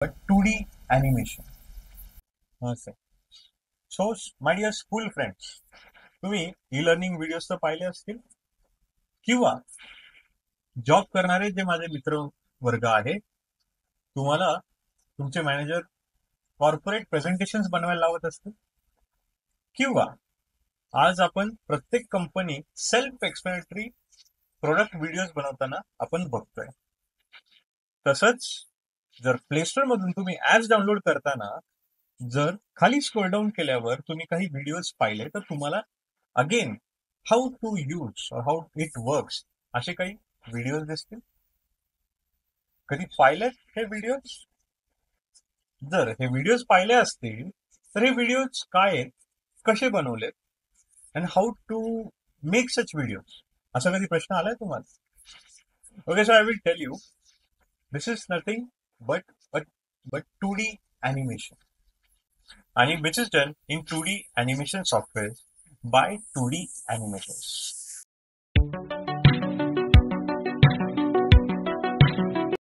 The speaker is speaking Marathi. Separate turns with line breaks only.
but 2D animation. Okay. So, my dear school friends, तुम्ही ई लर्निंग व्हिडिओज तर पाहिले असतील किंवा जॉब करणारे जे माझे मित्र वर्ग आहे, तुम्हाला तुमचे मॅनेजर कॉर्पोरेट प्रेझेंटेशन बनवायला लावत असतील किंवा आज आपण प्रत्येक company self explanatory product videos बनवताना आपण बघतोय. तसंच जर प्ले स्टोर मधून तुम्ही ऍप्स डाउनलोड करताना जर खाली स्क्रोल डाऊन केल्यावर तुम्ही काही व्हिडिओज पाहिले तर तुम्हाला again how to use how it works असे काही व्हिडिओज दिसतील. कधी पाहिलेत हे व्हिडिओज? जर हे व्हिडिओज पाहिले असतील तर हे व्हिडिओज काय आहेत, कसे बनवलेत and how to make such videos, असा कधी प्रश्न आलाय तुम्हाला? Okay, so I will tell you, this is nothing but but but 2D animation, and which is done in 2D animation software by 2D animators.